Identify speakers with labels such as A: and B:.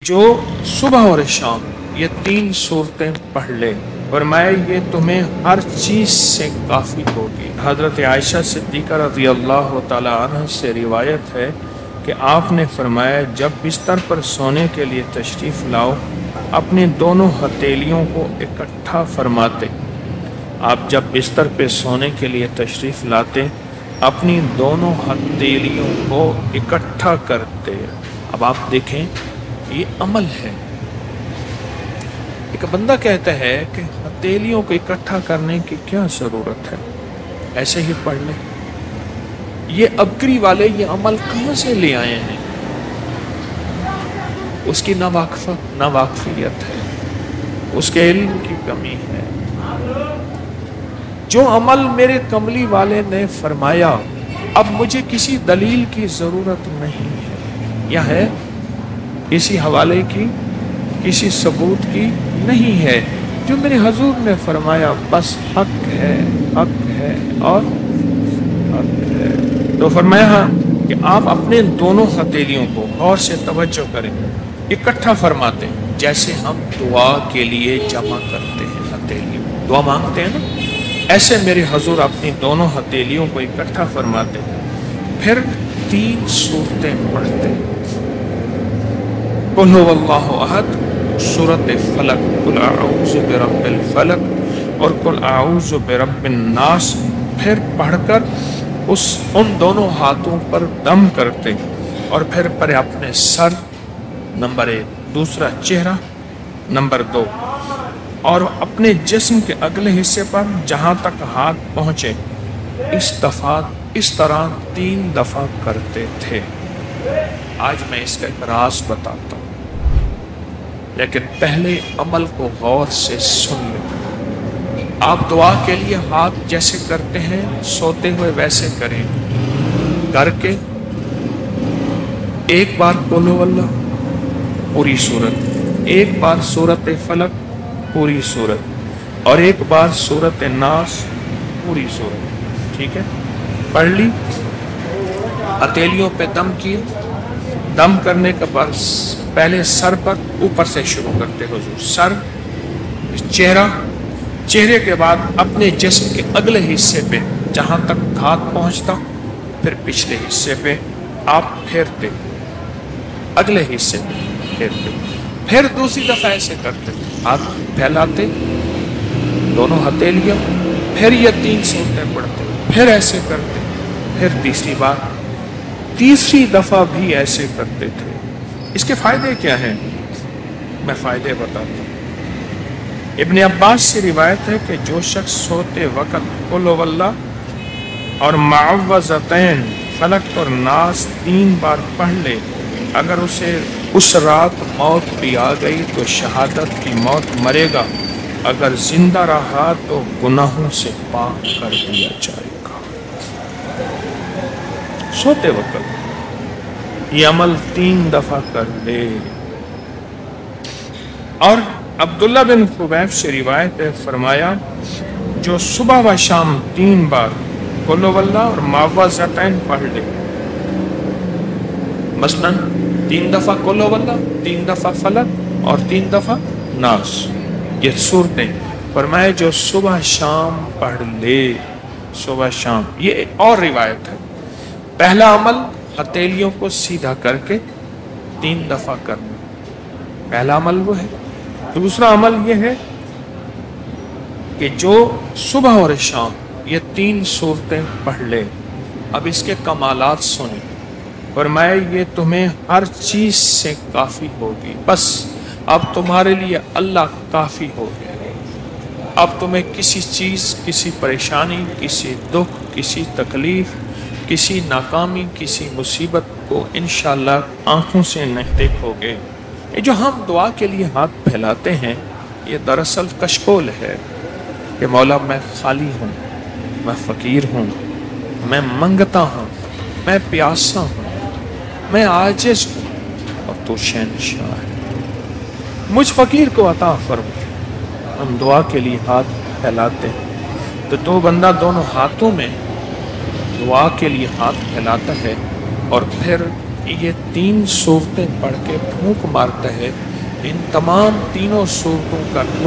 A: जो सुबह और शाम ये 3 सूरतें पढ़ ले फरमाया ये तुम्हें हर चीज़ से काफ़ी होगी। हज़रत आयशा सिद्दीक़ा रज़ियल्लाहु ताला अन्हा से रिवायत है कि आपने फरमाया जब बिस्तर पर सोने के लिए तशरीफ़ लाओ अपनी दोनों हथेलियों को इकट्ठा फरमाते। आप जब बिस्तर पे सोने के लिए तशरीफ़ लाते अपनी दोनों हथेलियों को इकट्ठा करते। अब आप देखें ये अमल है। एक बंदा कहता है कि हथेलियों को इकट्ठा करने की क्या ज़रूरत है, ऐसे ही पढ़ लें। ये अबकरी वाले ये अमल कहाँ से ले आए हैं? उसकी नावाकफियत है, उसके इल्म की कमी है। जो अमल मेरे कमली वाले ने फरमाया अब मुझे किसी दलील की ज़रूरत नहीं है, यह है किसी हवाले की, किसी सबूत की नहीं है। जो मेरे हजूर ने फरमाया बस हक है और हक है। तो फरमाया कि आप अपने दोनों हथेलियों को गौर से तवज्जो करें, इकट्ठा फरमाते हैं जैसे हम दुआ के लिए जमा करते हैं हथेलियों, दुआ मांगते हैं ना, ऐसे मेरे हजूर अपनी दोनों हथेलियों को इकट्ठा फरमाते हैं। फिर 3 सूरतें पढ़ते हैं। कुल हुवल्लाहु अहद, सूरत फलक, कुल अऊज़ु बिरब्बिल फलक और कुल अऊज़ु बिरब्बिन नास फिर पढ़कर उन दोनों हाथों पर दम करते और फिर पर अपने सर नंबर 1, दूसरा चेहरा नंबर 2 और अपने जिस्म के अगले हिस्से पर जहाँ तक हाथ पहुँचे इस तरह 3 दफ़ा करते थे। आज मैं इसका एक राज बताता हूँ, लेकिन पहले अमल को गौर से सुन लें। आप दुआ के लिए हाथ जैसे करते हैं सोते हुए वैसे करें, करके एक बार कुल हुवल्लाह पूरी सूरत, एक बार सूरत फलक पूरी सूरत और एक बार सूरत नास पूरी सूरत। ठीक है, पढ़ ली। हथेलियों पे दम किए, दम करने के बाद पहले सर पर ऊपर से शुरू करते हुजूर, सर, चेहरा, चेहरे के बाद अपने जिस्म के अगले हिस्से पे जहाँ तक हाथ पहुँचता फिर पिछले हिस्से पे आप फेरते, अगले हिस्से पे फेरते, फिर दूसरी दफ़ा ऐसे करते, हाथ फैलाते दोनों हथेलियाँ, फिर ये 3 सूरतें पढ़ते, फिर ऐसे करते, फिर तीसरी दफ़ा भी ऐसे करते थे। इसके फ़ायदे क्या हैं? मैं फ़ायदे बताता हूँ। इब्न अब्बास से रिवायत है कि जो शख्स सोते वक़्त कुल हुवल्लाह और मुअव्वज़तैन फलक और नास 3 बार पढ़ ले, अगर उसे उस रात मौत भी आ गई तो शहादत की मौत मरेगा, अगर जिंदा रहा तो गुनाहों से पाक कर दिया जाएगा। सोते वक्त ये अमल 3 दफ़ा कर ले। और अब्दुल्ला बिन खुबैब से रिवायत है, फरमाया जो सुबह व शाम 3 बार कुल हुवल्लाह और मुअव्वज़तैन पढ़ ले, मसलन 3 दफ़ा कुल हुवल्लाह, 3 दफ़ा फलक और 3 दफ़ा नास, ये सूरतें फरमाए जो सुबह शाम पढ़ ले, सुबह शाम। ये और रिवायत है। पहला अमल हथेलियों को सीधा करके 3 दफ़ा करना, पहला अमल वो है। दूसरा अमल ये है कि जो सुबह और शाम ये 3 सूरतें पढ़ ले। अब इसके कमालात सुने, फरमाया ये तुम्हें हर चीज़ से काफ़ी होगी। बस अब तुम्हारे लिए अल्लाह काफ़ी हो गया। अब तुम्हें किसी चीज़, किसी परेशानी, किसी दुख, किसी तकलीफ़, किसी नाकामी, किसी मुसीबत को इंशाअल्लाह आँखों से नहीं देखोगे। ये जो हम दुआ के लिए हाथ फैलाते हैं ये दरअसल कशकोल है कि मौला मैं खाली हूँ, मैं फ़कीर हूँ, मैं मंगता हूँ, मैं प्यासा हूँ, मैं आजिज़ हूँ और तू शहंशाह है, मुझ फ़कीर को अता फरमा। हम दुआ के लिए हाथ फैलाते हैं तो 2 बंदा दोनों हाथों में दुआ के लिए हाथ फैलाता है और फिर یہ 3 صورتیں پڑھ کے پھونک مارتا ہے، ان تمام تینوں صورتوں کا نور